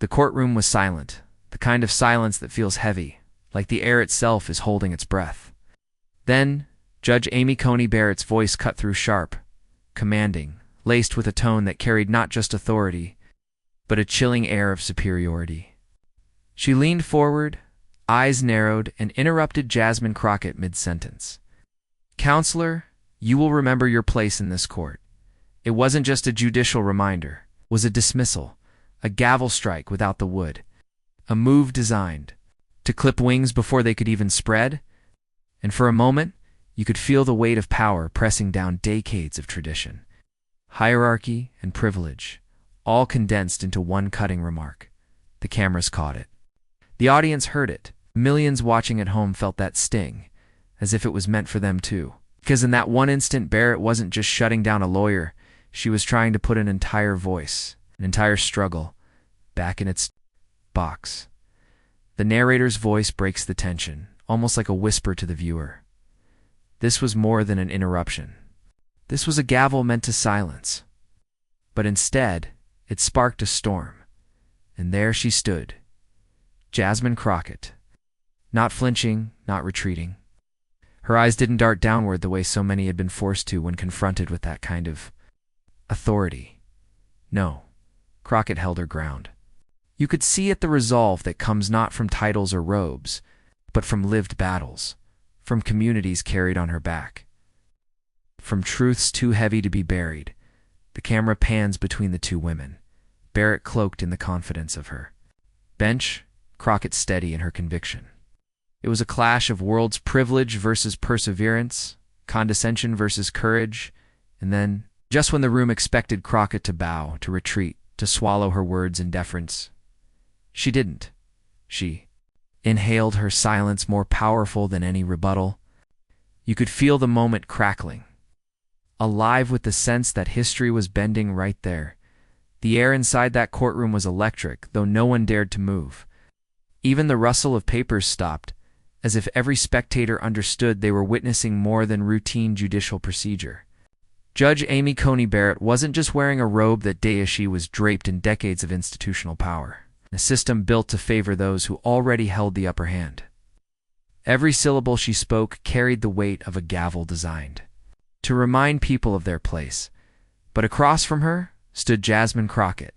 The courtroom was silent, the kind of silence that feels heavy, like the air itself is holding its breath. Then, Judge Amy Coney Barrett's voice cut through sharp, commanding, laced with a tone that carried not just authority, but a chilling air of superiority. She leaned forward, eyes narrowed, and interrupted Jasmine Crockett mid-sentence. "Counselor, you will remember your place in this court. It wasn't just a judicial reminder, it was a dismissal, a gavel strike without the wood, a move designed to clip wings before they could even spread, and for a moment, you could feel the weight of power pressing down decades of tradition, hierarchy, and privilege, all condensed into one cutting remark. The cameras caught it. The audience heard it. Millions watching at home felt that sting, as if it was meant for them too. Because in that one instant, Barrett wasn't just shutting down a lawyer, she was trying to put an entire voice, an entire struggle, back in its box. The narrator's voice breaks the tension, almost like a whisper to the viewer. This was more than an interruption. This was a gavel meant to silence. But instead, it sparked a storm. And there she stood, Jasmine Crockett, not flinching, not retreating. Her eyes didn't dart downward the way so many had been forced to when confronted with that kind of authority. No, Crockett held her ground. You could see it, the resolve that comes not from titles or robes, but from lived battles, from communities carried on her back, from truths too heavy to be buried. The camera pans between the two women, Barrett cloaked in the confidence of her bench, Crockett steady in her conviction. It was a clash of world's privilege versus perseverance, condescension versus courage, and then, just when the room expected Crockett to bow, to retreat, to swallow her words in deference, she didn't. She inhaled her silence more powerful than any rebuttal. You could feel the moment crackling, alive with the sense that history was bending right there. The air inside that courtroom was electric, though no one dared to move. Even the rustle of papers stopped, as if every spectator understood they were witnessing more than routine judicial procedure. Judge Amy Coney Barrett wasn't just wearing a robe that day, she was draped in decades of institutional power, a system built to favor those who already held the upper hand. Every syllable she spoke carried the weight of a gavel designed to remind people of their place. But across from her stood Jasmine Crockett,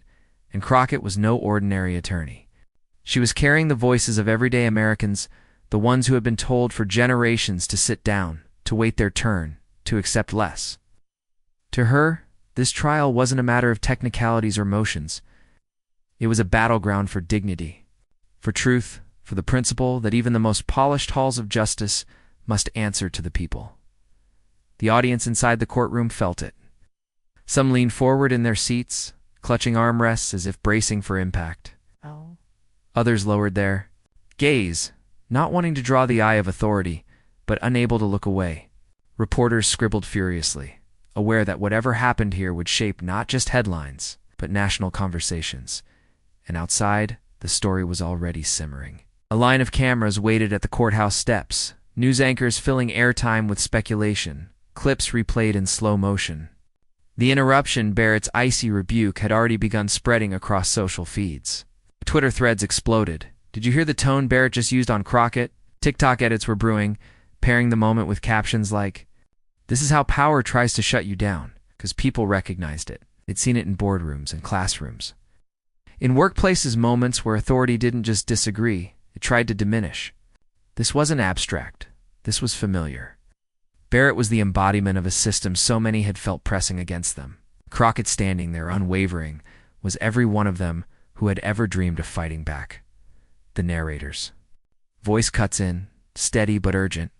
and Crockett was no ordinary attorney. She was carrying the voices of everyday Americans, the ones who had been told for generations to sit down, to wait their turn, to accept less. To her, this trial wasn't a matter of technicalities or motions. It was a battleground for dignity, for truth, for the principle that even the most polished halls of justice must answer to the people. The audience inside the courtroom felt it. Some leaned forward in their seats, clutching armrests as if bracing for impact. Others lowered their gaze, not wanting to draw the eye of authority, but unable to look away. Reporters scribbled furiously, aware that whatever happened here would shape not just headlines, but national conversations. And outside, the story was already simmering. A line of cameras waited at the courthouse steps, news anchors filling airtime with speculation, clips replayed in slow motion. The interruption, Barrett's icy rebuke, had already begun spreading across social feeds. Twitter threads exploded. "Did you hear the tone Barrett just used on Crockett?" TikTok edits were brewing, pairing the moment with captions like, "This is how power tries to shut you down," because people recognized it. They'd seen it in boardrooms and classrooms. In workplaces, moments where authority didn't just disagree, it tried to diminish. This wasn't abstract. This was familiar. Barrett was the embodiment of a system so many had felt pressing against them. Crockett, standing there unwavering, was every one of them who had ever dreamed of fighting back. The narrator's voice cuts in, steady but urgent.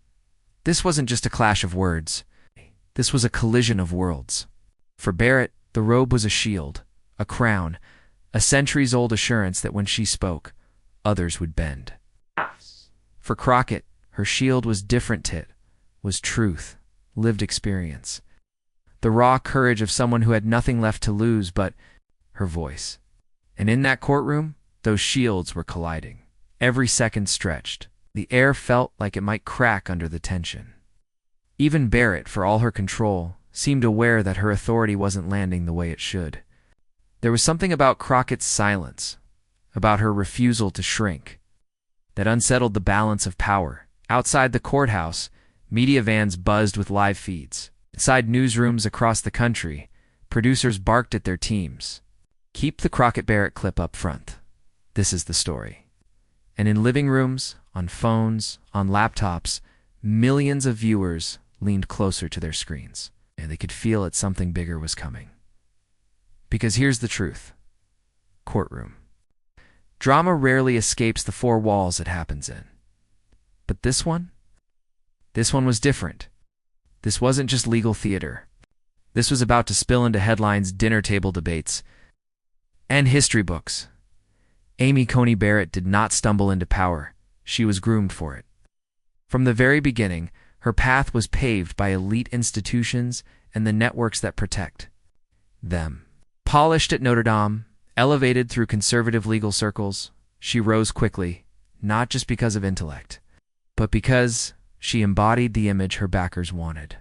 This wasn't just a clash of words. This was a collision of worlds. For Barrett, the robe was a shield, a crown, a centuries-old assurance that when she spoke, others would bend. For Crockett, her shield was different. It was truth, lived experience, the raw courage of someone who had nothing left to lose but her voice. And in that courtroom, those shields were colliding. Every second stretched. The air felt like it might crack under the tension. Even Barrett, for all her control, seemed aware that her authority wasn't landing the way it should. There was something about Crockett's silence, about her refusal to shrink. That unsettled the balance of power. Outside the courthouse, media vans buzzed with live feeds. Inside newsrooms across the country, producers barked at their teams. Keep the Crockett-Barrett clip up front. This is the story. And in living rooms, on phones, on laptops, millions of viewers leaned closer to their screens, and they could feel that something bigger was coming. Because here's the truth. Courtroom. Drama rarely escapes the four walls it happens in. But this one? This one was different. This wasn't just legal theater. This was about to spill into headlines, dinner table debates, and history books. Amy Coney Barrett did not stumble into power. She was groomed for it. From the very beginning, her path was paved by elite institutions and the networks that protect them. Polished at Notre Dame, elevated through conservative legal circles, she rose quickly, not just because of intellect, but because she embodied the image her backers wanted.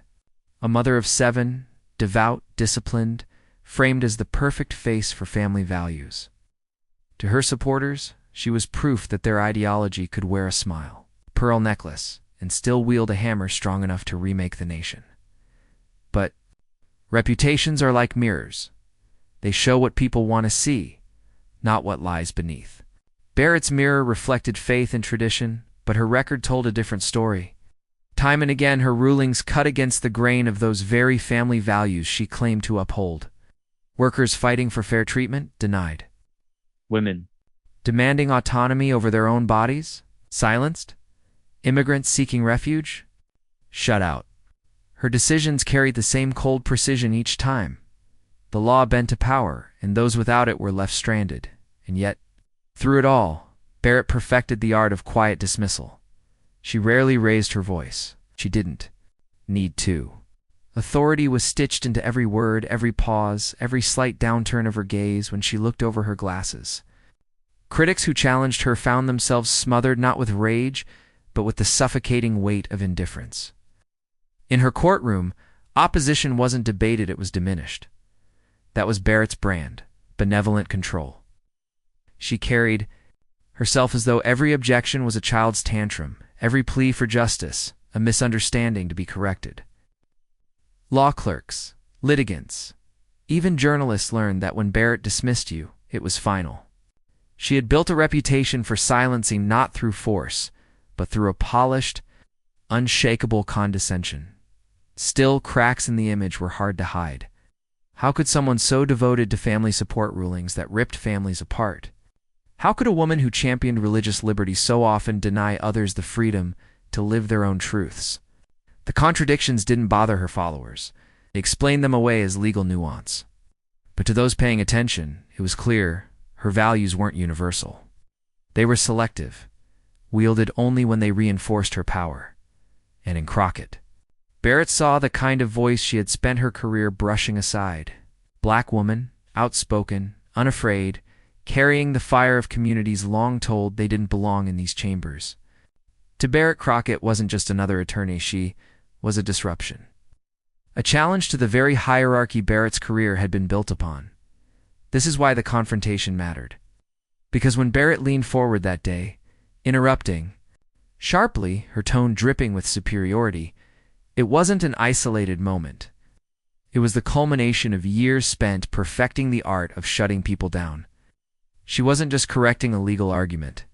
A mother of 7, devout, disciplined, framed as the perfect face for family values. To her supporters, she was proof that their ideology could wear a smile, pearl necklace, and still wield a hammer strong enough to remake the nation. But reputations are like mirrors. They show what people want to see, not what lies beneath. Barrett's mirror reflected faith and tradition, but her record told a different story. Time and again, her rulings cut against the grain of those very family values she claimed to uphold. Workers fighting for fair treatment? Denied. Women demanding autonomy over their own bodies? Silenced. Immigrants seeking refuge? Shut out. Her decisions carried the same cold precision each time. The law bent to power, and those without it were left stranded. And yet, through it all, Barrett perfected the art of quiet dismissal. She rarely raised her voice. She didn't need to. Authority was stitched into every word, every pause, every slight downturn of her gaze when she looked over her glasses. Critics who challenged her found themselves smothered not with rage, but with the suffocating weight of indifference. In her courtroom, opposition wasn't debated, it was diminished. That was Barrett's brand, benevolent control. She carried herself as though every objection was a child's tantrum, every plea for justice, a misunderstanding to be corrected. Law clerks, litigants, even journalists learned that when Barrett dismissed you, it was final. She had built a reputation for silencing not through force, but through a polished, unshakable condescension. Still, cracks in the image were hard to hide. How could someone so devoted to family support rulings that ripped families apart? How could a woman who championed religious liberty so often deny others the freedom to live their own truths? The contradictions didn't bother her followers. They explained them away as legal nuance. But to those paying attention, it was clear her values weren't universal. They were selective, wielded only when they reinforced her power. And in Crockett, Barrett saw the kind of voice she had spent her career brushing aside. Black woman, outspoken, unafraid, carrying the fire of communities long told they didn't belong in these chambers. To Barrett, Crockett wasn't just another attorney, she was a disruption. A challenge to the very hierarchy Barrett's career had been built upon. This is why the confrontation mattered. Because when Barrett leaned forward that day, interrupting, sharply, her tone dripping with superiority, it wasn't an isolated moment. It was the culmination of years spent perfecting the art of shutting people down. She wasn't just correcting a legal argument.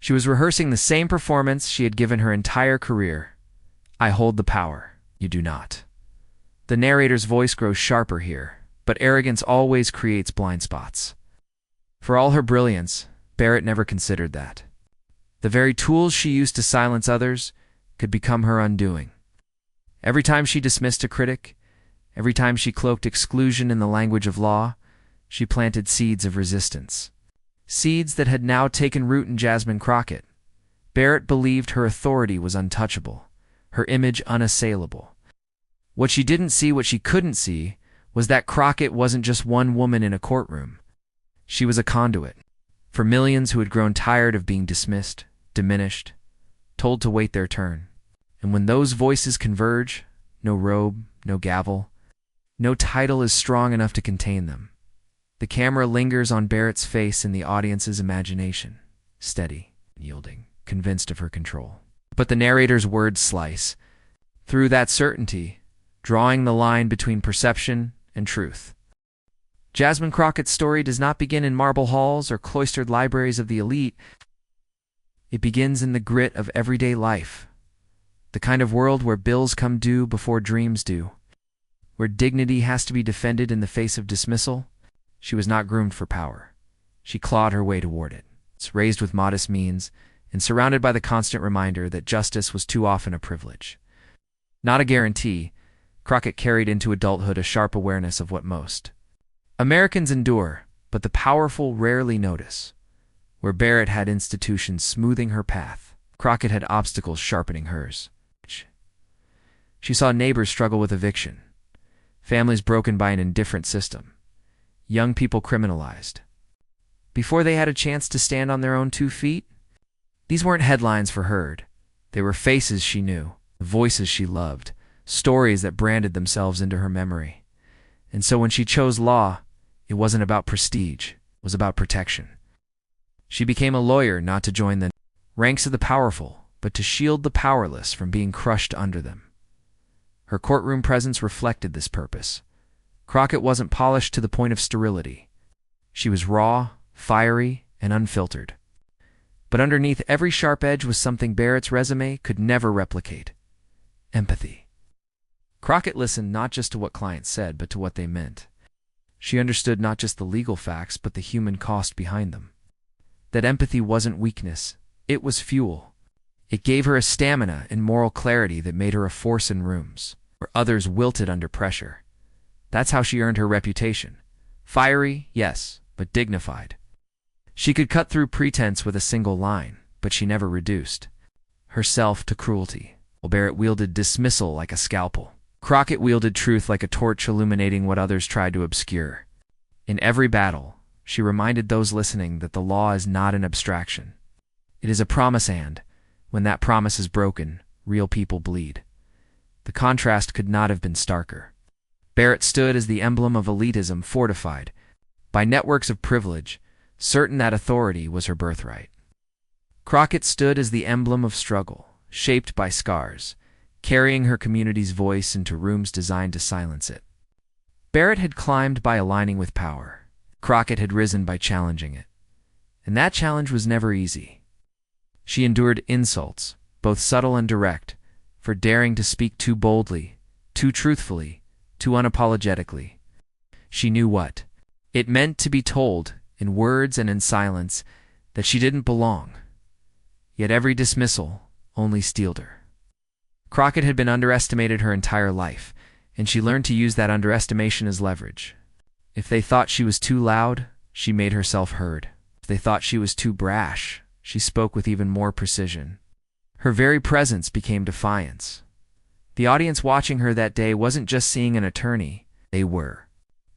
She was rehearsing the same performance she had given her entire career. I hold the power. You do not. The narrator's voice grows sharper here, but arrogance always creates blind spots. For all her brilliance, Barrett never considered that. The very tools she used to silence others could become her undoing. Every time she dismissed a critic, every time she cloaked exclusion in the language of law, she planted seeds of resistance. Seeds that had now taken root in Jasmine Crockett. Barrett believed her authority was untouchable, her image unassailable. What she didn't see, what she couldn't see, was that Crockett wasn't just one woman in a courtroom. She was a conduit for millions who had grown tired of being dismissed, diminished, told to wait their turn. And when those voices converge, no robe, no gavel, no title is strong enough to contain them. The camera lingers on Barrett's face in the audience's imagination, steady, yielding, convinced of her control. But the narrator's words slice through that certainty, drawing the line between perception and truth. Jasmine Crockett's story does not begin in marble halls or cloistered libraries of the elite. It begins in the grit of everyday life, the kind of world where bills come due before dreams do, where dignity has to be defended in the face of dismissal. She was not groomed for power. She clawed her way toward it, raised with modest means, and surrounded by the constant reminder that justice was too often a privilege, not a guarantee. Crockett carried into adulthood a sharp awareness of what most Americans endure, but the powerful rarely notice. Where Barrett had institutions smoothing her path, Crockett had obstacles sharpening hers. She saw neighbors struggle with eviction, families broken by an indifferent system, young people criminalized before they had a chance to stand on their own 2 feet. These weren't headlines for her. They were faces she knew, voices she loved, stories that branded themselves into her memory. And so when she chose law, it wasn't about prestige, it was about protection. She became a lawyer not to join the ranks of the powerful, but to shield the powerless from being crushed under them. Her courtroom presence reflected this purpose. Crockett wasn't polished to the point of sterility. She was raw, fiery, and unfiltered. But underneath every sharp edge was something Barrett's resume could never replicate: empathy. Crockett listened not just to what clients said, but to what they meant. She understood not just the legal facts, but the human cost behind them. That empathy wasn't weakness, it was fuel. It gave her a stamina and moral clarity that made her a force in rooms where others wilted under pressure. That's how she earned her reputation. Fiery, yes, but dignified. She could cut through pretense with a single line, but she never reduced herself to cruelty. While Barrett wielded dismissal like a scalpel, Crockett wielded truth like a torch, illuminating what others tried to obscure. In every battle, she reminded those listening that the law is not an abstraction. It is a promise, and when that promise is broken, real people bleed. The contrast could not have been starker. Barrett stood as the emblem of elitism, fortified by networks of privilege, certain that authority was her birthright. Crockett stood as the emblem of struggle, shaped by scars, carrying her community's voice into rooms designed to silence it. Barrett had climbed by aligning with power. Crockett had risen by challenging it. And that challenge was never easy. She endured insults, both subtle and direct, for daring to speak too boldly, too truthfully, too unapologetically. She knew what it meant to be told, in words and in silence, that she didn't belong. Yet every dismissal only steeled her. Crockett had been underestimated her entire life, and she learned to use that underestimation as leverage. If they thought she was too loud, she made herself heard. If they thought she was too brash, she spoke with even more precision. Her very presence became defiance. The audience watching her that day wasn't just seeing an attorney, they were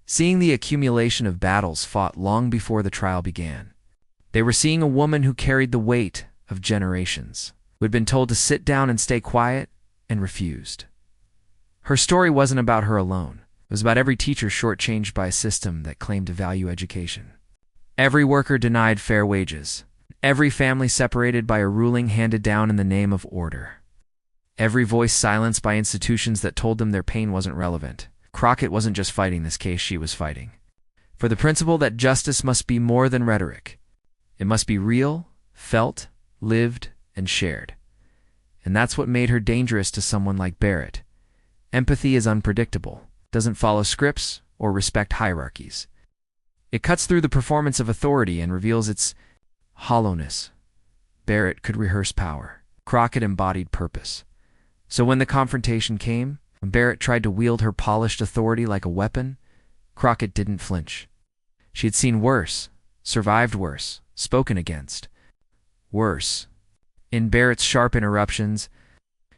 seeing the accumulation of battles fought long before the trial began. They were seeing a woman who carried the weight of generations, who had been told to sit down and stay quiet, and refused. Her story wasn't about her alone. It was about every teacher shortchanged by a system that claimed to value education. Every worker denied fair wages. Every family separated by a ruling handed down in the name of order. Every voice silenced by institutions that told them their pain wasn't relevant. Crockett wasn't just fighting this case, she was fighting for the principle that justice must be more than rhetoric. It must be real, felt, lived, and shared. And that's what made her dangerous to someone like Barrett. Empathy is unpredictable, doesn't follow scripts or respect hierarchies. It cuts through the performance of authority and reveals its hollowness. Barrett could rehearse power. Crockett embodied purpose. So when the confrontation came, when Barrett tried to wield her polished authority like a weapon, Crockett didn't flinch. She had seen worse, survived worse, spoken against worse. In Barrett's sharp interruptions,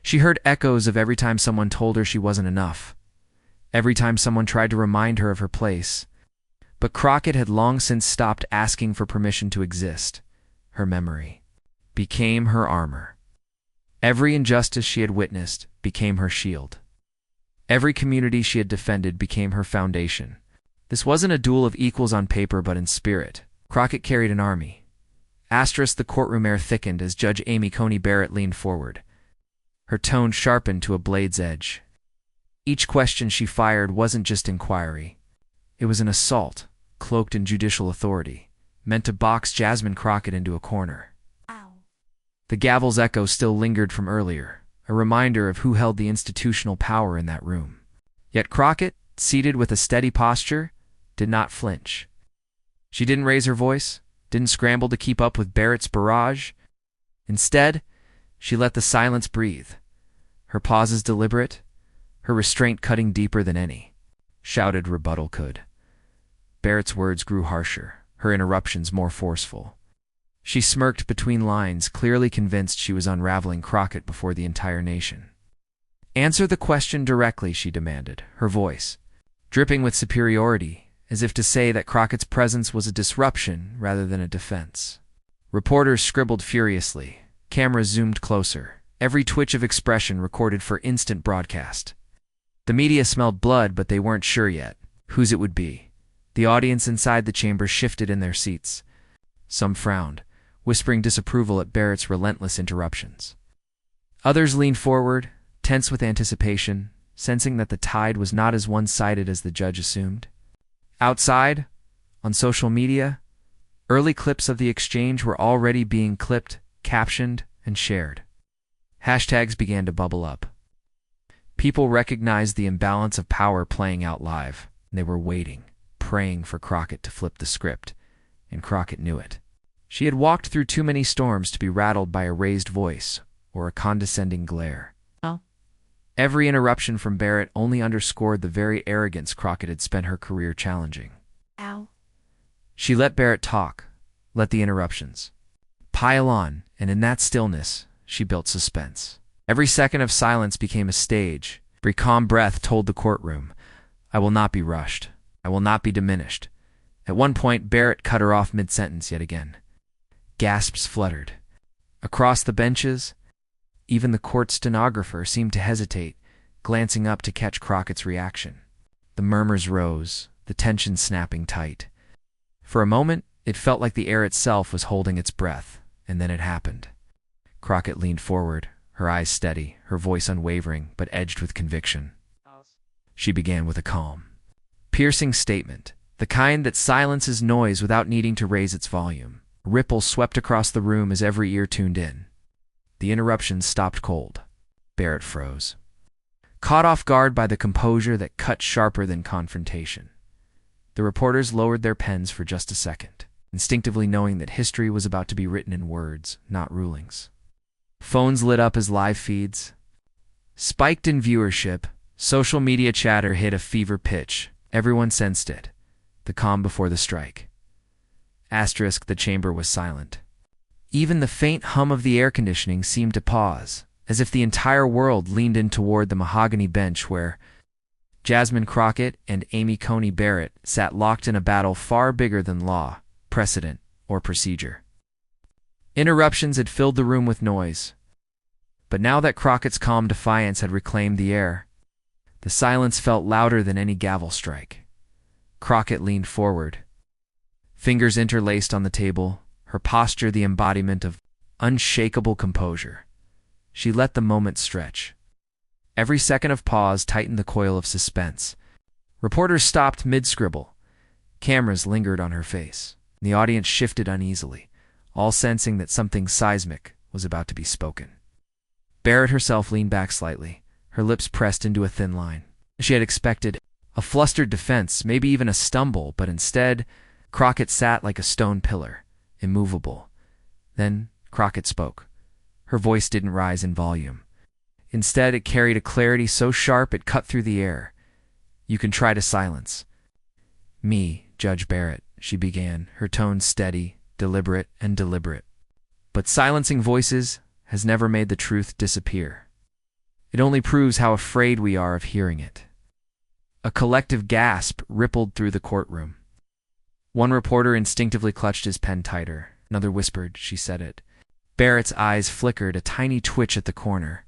she heard echoes of every time someone told her she wasn't enough, every time someone tried to remind her of her place. But Crockett had long since stopped asking for permission to exist. Her memory became her armor. Every injustice she had witnessed became her shield. Every community she had defended became her foundation. This wasn't a duel of equals on paper but in spirit. Crockett carried an army. Asterisk, the courtroom air thickened as Judge Amy Coney Barrett leaned forward. Her tone sharpened to a blade's edge. Each question she fired wasn't just inquiry. It was an assault, cloaked in judicial authority, meant to box Jasmine Crockett into a corner. Ow. The gavel's echo still lingered from earlier, a reminder of who held the institutional power in that room. Yet Crockett, seated with a steady posture, did not flinch. She didn't raise her voice, didn't scramble to keep up with Barrett's barrage. Instead, she let the silence breathe, her pauses deliberate, her restraint cutting deeper than any shouted rebuttal could. Barrett's words grew harsher, her interruptions more forceful. She smirked between lines, clearly convinced she was unraveling Crockett before the entire nation. Answer the question directly, she demanded, her voice dripping with superiority, as if to say that Crockett's presence was a disruption rather than a defense. Reporters scribbled furiously. Cameras zoomed closer, every twitch of expression recorded for instant broadcast. The media smelled blood, but they weren't sure yet whose it would be. The audience inside the chamber shifted in their seats. Some frowned, whispering disapproval at Barrett's relentless interruptions. Others leaned forward, tense with anticipation, sensing that the tide was not as one-sided as the judge assumed. Outside, on social media, early clips of the exchange were already being clipped, captioned, and shared. Hashtags began to bubble up. People recognized the imbalance of power playing out live, and they were waiting, praying for Crockett to flip the script, and Crockett knew it. She had walked through too many storms to be rattled by a raised voice or a condescending glare. Oh. Every interruption from Barrett only underscored the very arrogance Crockett had spent her career challenging. Ow. She let Barrett talk, let the interruptions pile on, and in that stillness, she built suspense. Every second of silence became a stage. Every calm breath told the courtroom, I will not be rushed. I will not be diminished. At one point, Barrett cut her off mid-sentence yet again. Gasps fluttered. Across the benches, even the court stenographer seemed to hesitate, glancing up to catch Crockett's reaction. The murmurs rose, the tension snapping tight. For a moment, it felt like the air itself was holding its breath, and then it happened. Crockett leaned forward, her eyes steady, her voice unwavering but edged with conviction. She began with a calm, piercing statement, the kind that silences noise without needing to raise its volume. A ripple swept across the room as every ear tuned in. The interruptions stopped cold. Barrett froze, caught off guard by the composure that cut sharper than confrontation. The reporters lowered their pens for just a second, instinctively knowing that history was about to be written in words, not rulings. Phones lit up as live feeds spiked in viewership. Social media chatter hit a fever pitch. Everyone sensed it. The calm before the strike. Asterisk, the chamber was silent. Even the faint hum of the air conditioning seemed to pause, as if the entire world leaned in toward the mahogany bench where Jasmine Crockett and Amy Coney Barrett sat locked in a battle far bigger than law, precedent, or procedure. Interruptions had filled the room with noise. But now that Crockett's calm defiance had reclaimed the air, the silence felt louder than any gavel strike. Crockett leaned forward, fingers interlaced on the table, her posture the embodiment of unshakable composure. She let the moment stretch. Every second of pause tightened the coil of suspense. Reporters stopped mid-scribble. Cameras lingered on her face. The audience shifted uneasily, all sensing that something seismic was about to be spoken. Barrett herself leaned back slightly, her lips pressed into a thin line. She had expected a flustered defense, maybe even a stumble, but instead, Crockett sat like a stone pillar, immovable. Then Crockett spoke. Her voice didn't rise in volume. Instead, it carried a clarity so sharp it cut through the air. You can try to silence me, Judge Barrett, she began, her tone steady, deliberate. But silencing voices has never made the truth disappear. It only proves how afraid we are of hearing it. A collective gasp rippled through the courtroom. One reporter instinctively clutched his pen tighter. Another whispered, she said it. Barrett's eyes flickered, a tiny twitch at the corner.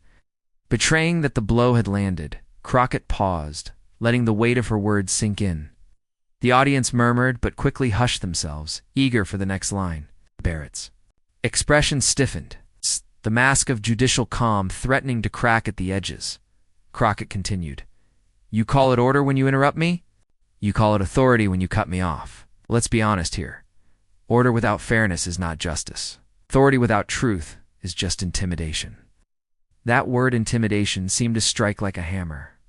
Betraying that the blow had landed, Crockett paused, letting the weight of her words sink in. The audience murmured but quickly hushed themselves, eager for the next line. Barrett's expression stiffened, the mask of judicial calm threatening to crack at the edges. Crockett continued. You call it order when you interrupt me? You call it authority when you cut me off. Let's be honest here. Order without fairness is not justice. Authority without truth is just intimidation. That word intimidation seemed to strike like a hammer.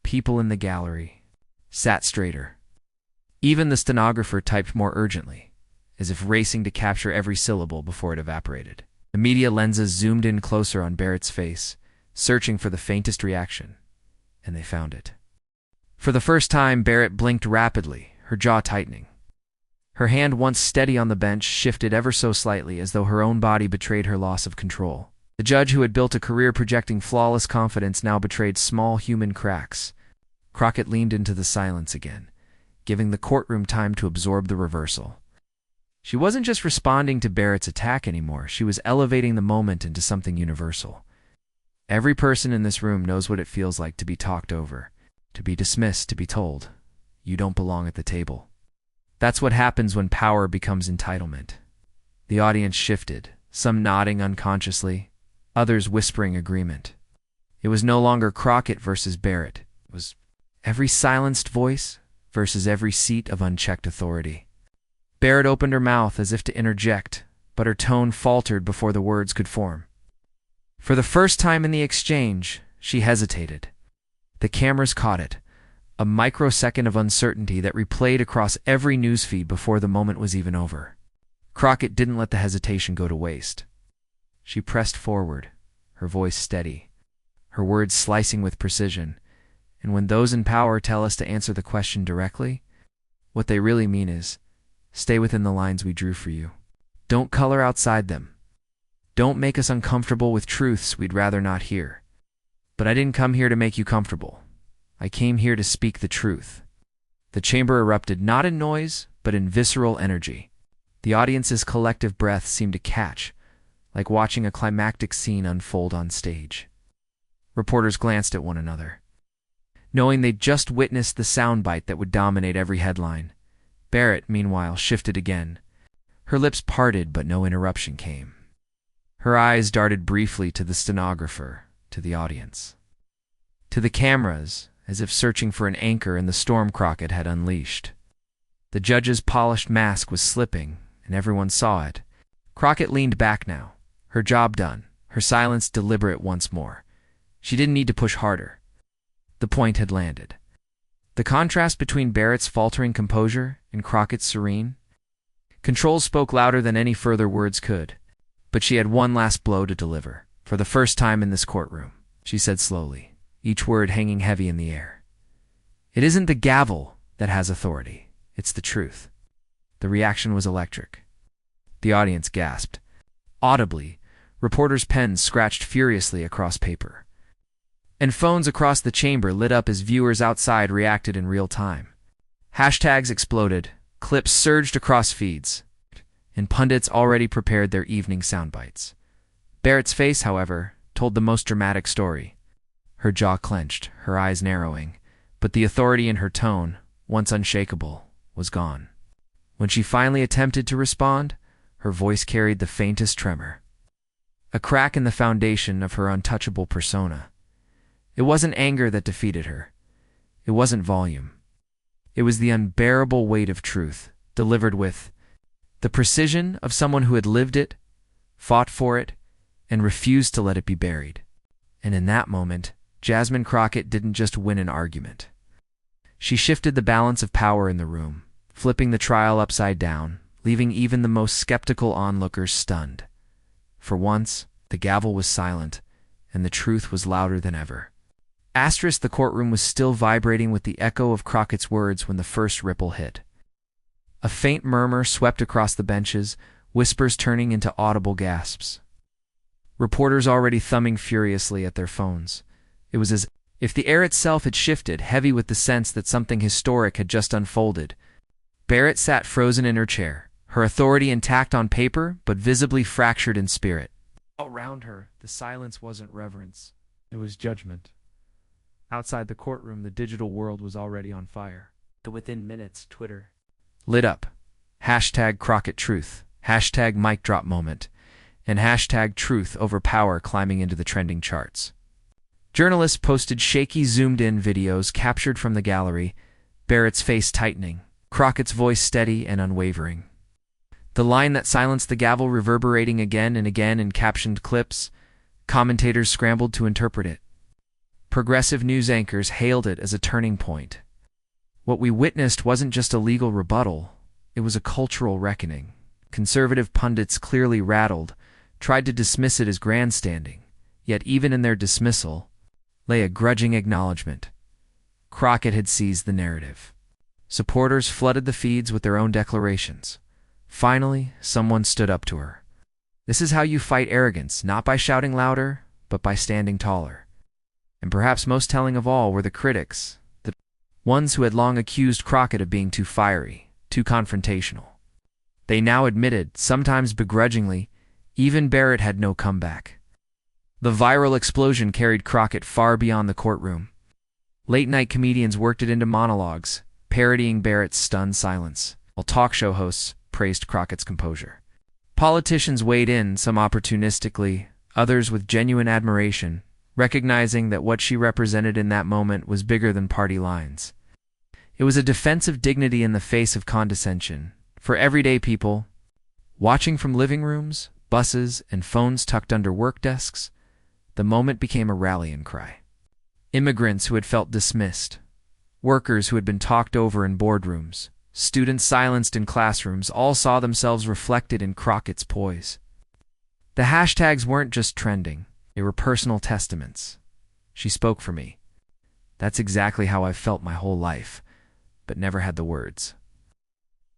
People in the gallery sat straighter. Even the stenographer typed more urgently, as if racing to capture every syllable before it evaporated. The media lenses zoomed in closer on Barrett's face, searching for the faintest reaction, and they found it. For the first time, Barrett blinked rapidly, her jaw tightening. Her hand, once steady on the bench, shifted ever so slightly, as though her own body betrayed her loss of control. The judge, who had built a career projecting flawless confidence, now betrayed small human cracks. Crockett leaned into the silence again, giving the courtroom time to absorb the reversal. She wasn't just responding to Barrett's attack anymore, she was elevating the moment into something universal. Every person in this room knows what it feels like to be talked over, to be dismissed, to be told, you don't belong at the table. That's what happens when power becomes entitlement. The audience shifted, some nodding unconsciously, others whispering agreement. It was no longer Crockett versus Barrett. It was every silenced voice versus every seat of unchecked authority. Barrett opened her mouth as if to interject, but her tone faltered before the words could form. For the first time in the exchange, she hesitated. The cameras caught it, a microsecond of uncertainty that replayed across every newsfeed before the moment was even over. Crockett didn't let the hesitation go to waste. She pressed forward, her voice steady, her words slicing with precision. And when those in power tell us to answer the question directly, what they really mean is, stay within the lines we drew for you. Don't color outside them. Don't make us uncomfortable with truths we'd rather not hear. But I didn't come here to make you comfortable. I came here to speak the truth. The chamber erupted not in noise, but in visceral energy. The audience's collective breath seemed to catch, like watching a climactic scene unfold on stage. Reporters glanced at one another, knowing they'd just witnessed the soundbite that would dominate every headline. Barrett, meanwhile, shifted again. Her lips parted, but no interruption came. Her eyes darted briefly to the stenographer, to the audience, to the cameras, as if searching for an anchor in the storm Crockett had unleashed. The judge's polished mask was slipping, and everyone saw it. Crockett leaned back now, her job done, her silence deliberate once more. She didn't need to push harder. The point had landed. The contrast between Barrett's faltering composure and Crockett's serene control spoke louder than any further words could. But she had one last blow to deliver. For the first time in this courtroom, she said slowly, each word hanging heavy in the air. It isn't the gavel that has authority. It's the truth. The reaction was electric. The audience gasped. Audibly, reporters' pens scratched furiously across paper. And phones across the chamber lit up as viewers outside reacted in real time. Hashtags exploded, clips surged across feeds, and pundits already prepared their evening soundbites. Barrett's face, however, told the most dramatic story. Her jaw clenched, her eyes narrowing, but the authority in her tone, once unshakable, was gone. When she finally attempted to respond, her voice carried the faintest tremor, a crack in the foundation of her untouchable persona. It wasn't anger that defeated her. It wasn't volume. It was the unbearable weight of truth, delivered with the precision of someone who had lived it, fought for it, and refused to let it be buried. And in that moment, Jasmine Crockett didn't just win an argument. She shifted the balance of power in the room, flipping the trial upside down, leaving even the most skeptical onlookers stunned. For once, the gavel was silent, and the truth was louder than ever. The courtroom was still vibrating with the echo of Crockett's words when the first ripple hit. A faint murmur swept across the benches, whispers turning into audible gasps. Reporters already thumbing furiously at their phones. It was as if the air itself had shifted, heavy with the sense that something historic had just unfolded. Barrett sat frozen in her chair, her authority intact on paper, but visibly fractured in spirit. All around her, the silence wasn't reverence. It was judgment. Outside the courtroom, the digital world was already on fire. Within minutes, Twitter lit up. Hashtag Crockett Truth, hashtag mic drop moment, and hashtag truth over power climbing into the trending charts. Journalists posted shaky zoomed-in videos captured from the gallery, Barrett's face tightening, Crockett's voice steady and unwavering. The line that silenced the gavel reverberating again and again in captioned clips, commentators scrambled to interpret it. Progressive news anchors hailed it as a turning point. What we witnessed wasn't just a legal rebuttal, it was a cultural reckoning. Conservative pundits, clearly rattled, tried to dismiss it as grandstanding, yet even in their dismissal lay a grudging acknowledgement. Crockett had seized the narrative. Supporters flooded the feeds with their own declarations. Finally, someone stood up to her. This is how you fight arrogance, not by shouting louder, but by standing taller. And perhaps most telling of all were the critics, the ones who had long accused Crockett of being too fiery, too confrontational. They now admitted, sometimes begrudgingly, even Barrett had no comeback. The viral explosion carried Crockett far beyond the courtroom. Late-night comedians worked it into monologues, parodying Barrett's stunned silence, while talk show hosts praised Crockett's composure. Politicians weighed in, some opportunistically, others with genuine admiration, recognizing that what she represented in that moment was bigger than party lines. It was a defense of dignity in the face of condescension. For everyday people, watching from living rooms, buses, and phones tucked under work desks, the moment became a rallying cry. Immigrants who had felt dismissed, workers who had been talked over in boardrooms, students silenced in classrooms, all saw themselves reflected in Crockett's poise. The hashtags weren't just trending, they were personal testaments. She spoke for me. That's exactly how I've felt my whole life, but never had the words.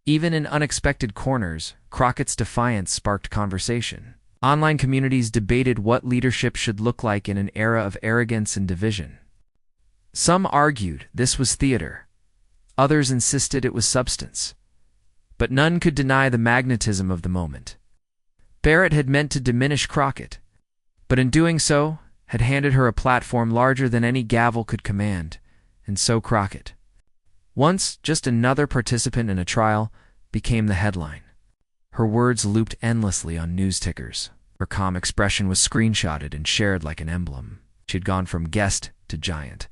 Even in unexpected corners, Crockett's defiance sparked conversation. Online communities debated what leadership should look like in an era of arrogance and division. Some argued this was theater. Others insisted it was substance. But none could deny the magnetism of the moment. Barrett had meant to diminish Crockett, but in doing so, had handed her a platform larger than any gavel could command, and so Crockett, once just another participant in a trial, became the headline. Her words looped endlessly on news tickers. Her calm expression was screenshotted and shared like an emblem. She had gone from guest to giant,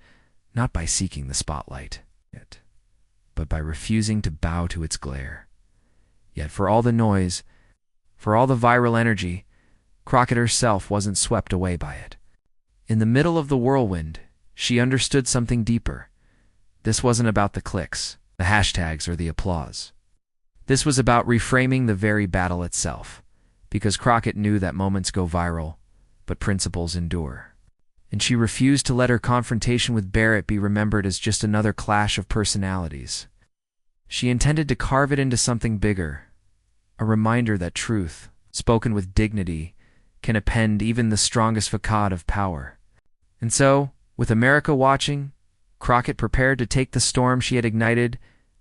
not by seeking the spotlight, but by refusing to bow to its glare. Yet for all the noise, for all the viral energy, Crockett herself wasn't swept away by it. In the middle of the whirlwind, she understood something deeper. This wasn't about the clicks, the hashtags, or the applause. This was about reframing the very battle itself, because Crockett knew that moments go viral, but principles endure. And she refused to let her confrontation with Barrett be remembered as just another clash of personalities. She intended to carve it into something bigger, a reminder that truth, spoken with dignity, can append even the strongest facade of power. And so, with America watching, Crockett prepared to take the storm she had ignited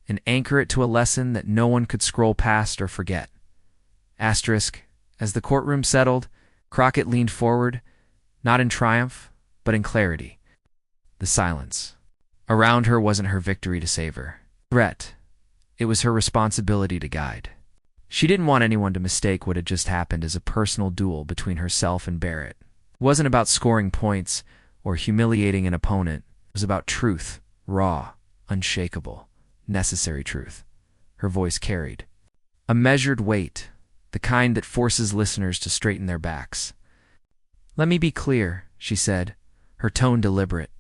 and anchor it to a lesson that no one could scroll past or forget. Asterisk, as the courtroom settled, Crockett leaned forward, not in triumph, but in clarity. The silence around her wasn't her victory to savor. Threat. It was her responsibility to guide. She didn't want anyone to mistake what had just happened as a personal duel between herself and Barrett. It wasn't about scoring points or humiliating an opponent. It was about truth, raw, unshakable, necessary truth. Her voice carried a measured weight, the kind that forces listeners to straighten their backs. "Let me be clear," she said, her tone deliberate.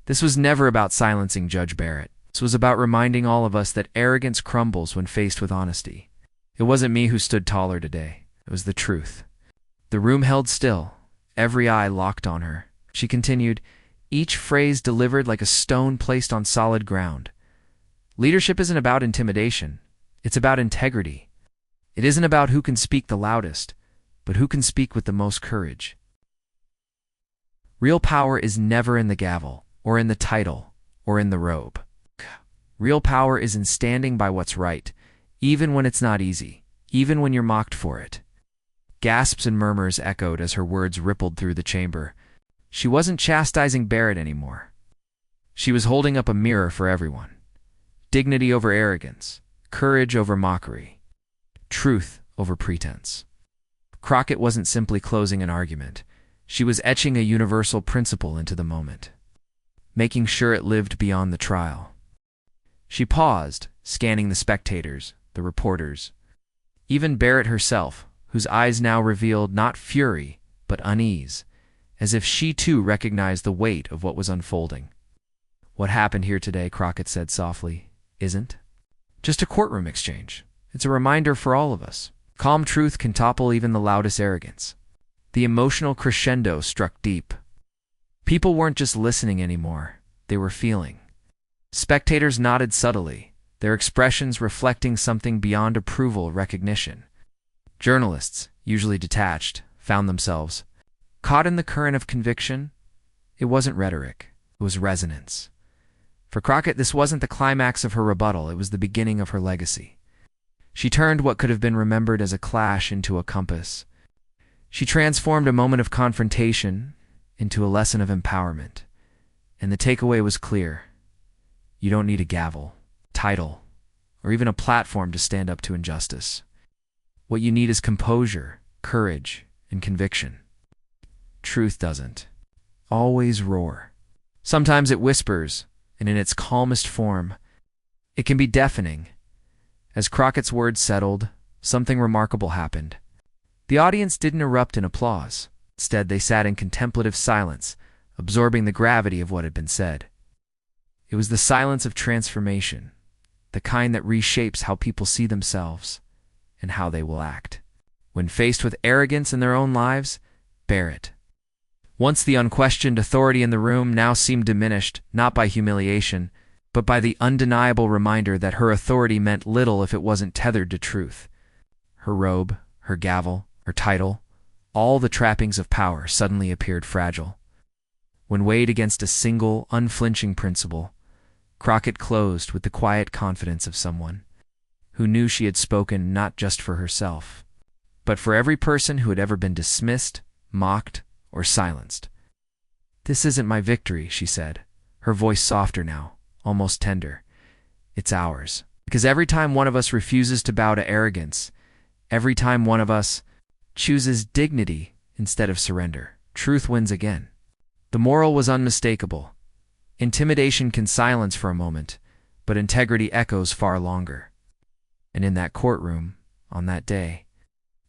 "This was never about silencing Judge Barrett. This was about reminding all of us that arrogance crumbles when faced with honesty. It wasn't me who stood taller today. It was the truth." The room held still, every eye locked on her. She continued, each phrase delivered like a stone placed on solid ground. Leadership isn't about intimidation. It's about integrity. It isn't about who can speak the loudest, but who can speak with the most courage. Real power is never in the gavel, or in the title, or in the robe. Real power is in standing by what's right, even when it's not easy, even when you're mocked for it. Gasps and murmurs echoed as her words rippled through the chamber. She wasn't chastising Barrett anymore. She was holding up a mirror for everyone. Dignity over arrogance. Courage over mockery. Truth over pretense. Crockett wasn't simply closing an argument. She was etching a universal principle into the moment, making sure it lived beyond the trial. She paused, scanning the spectators, the reporters, even Barrett herself, whose eyes now revealed not fury, but unease, as if she too recognized the weight of what was unfolding. "What happened here today," Crockett said softly, "isn't just a courtroom exchange. It's a reminder for all of us. Calm truth can topple even the loudest arrogance." The emotional crescendo struck deep. People weren't just listening anymore, they were feeling. Spectators nodded subtly, their expressions reflecting something beyond approval recognition. Journalists, usually detached, found themselves caught in the current of conviction. It wasn't rhetoric, it was resonance. For Crockett, this wasn't the climax of her rebuttal, it was the beginning of her legacy. She turned what could have been remembered as a clash into a compass. She transformed a moment of confrontation into a lesson of empowerment. And the takeaway was clear. You don't need a gavel, title, or even a platform to stand up to injustice. What you need is composure, courage, and conviction. Truth doesn't always roar. Sometimes it whispers, and in its calmest form, it can be deafening. As Crockett's words settled, something remarkable happened. The audience didn't erupt in applause. Instead, they sat in contemplative silence, absorbing the gravity of what had been said. It was the silence of transformation, the kind that reshapes how people see themselves and how they will act. When faced with arrogance in their own lives, Barrett, once the unquestioned authority in the room, now seemed diminished, not by humiliation, but by the undeniable reminder that her authority meant little if it wasn't tethered to truth. Her robe, her gavel, her title, all the trappings of power suddenly appeared fragile. When weighed against a single, unflinching principle, Crockett closed with the quiet confidence of someone who knew she had spoken not just for herself, but for every person who had ever been dismissed, mocked, or silenced. "This isn't my victory," she said, her voice softer now, almost tender. "It's ours. Because every time one of us refuses to bow to arrogance, every time one of us chooses dignity instead of surrender, truth wins again." The moral was unmistakable. Intimidation can silence for a moment, but integrity echoes far longer. And in that courtroom, on that day,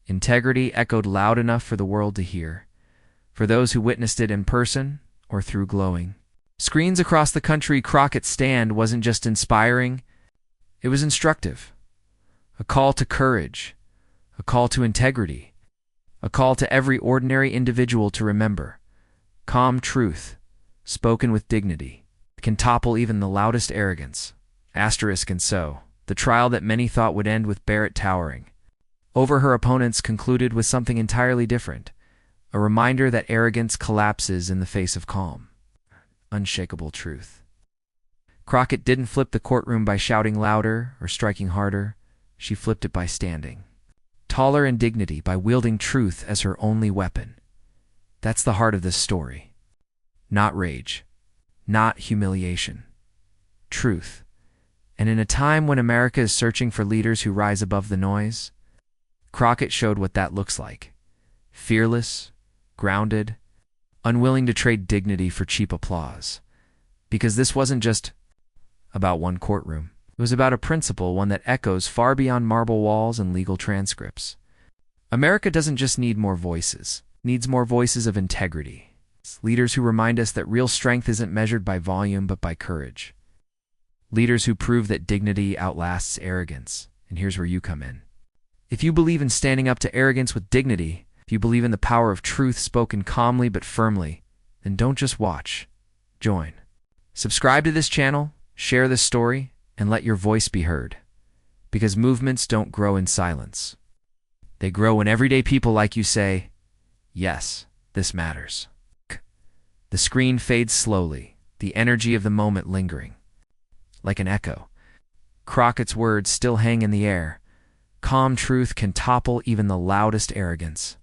integrity echoed loud enough for the world to hear, for those who witnessed it in person or through glowing screens across the country. Crockett's stand wasn't just inspiring, it was instructive. A call to courage, a call to integrity, a call to every ordinary individual to remember, calm truth, spoken with dignity, can topple even the loudest arrogance. Asterisk. And so, the trial that many thought would end with Barrett towering over her opponents concluded with something entirely different, a reminder that arrogance collapses in the face of calm, unshakable truth. Crockett didn't flip the courtroom by shouting louder or striking harder. She flipped it by standing taller in dignity, by wielding truth as her only weapon. That's the heart of this story. Not rage, not humiliation, truth. And in a time when America is searching for leaders who rise above the noise, Crockett showed what that looks like. Fearless, grounded, unwilling to trade dignity for cheap applause. Because this wasn't just about one courtroom. It was about a principle, one that echoes far beyond marble walls and legal transcripts. America doesn't just need more voices, it needs more voices of integrity. It's leaders who remind us that real strength isn't measured by volume but by courage. Leaders who prove that dignity outlasts arrogance. And here's where you come in. If you believe in standing up to arrogance with dignity, if you believe in the power of truth spoken calmly but firmly, then don't just watch. Join. Subscribe to this channel, share this story, and let your voice be heard. Because movements don't grow in silence. They grow when everyday people like you say, "Yes, this matters." The screen fades slowly, the energy of the moment lingering. Like an echo, Crockett's words still hang in the air. Calm truth can topple even the loudest arrogance.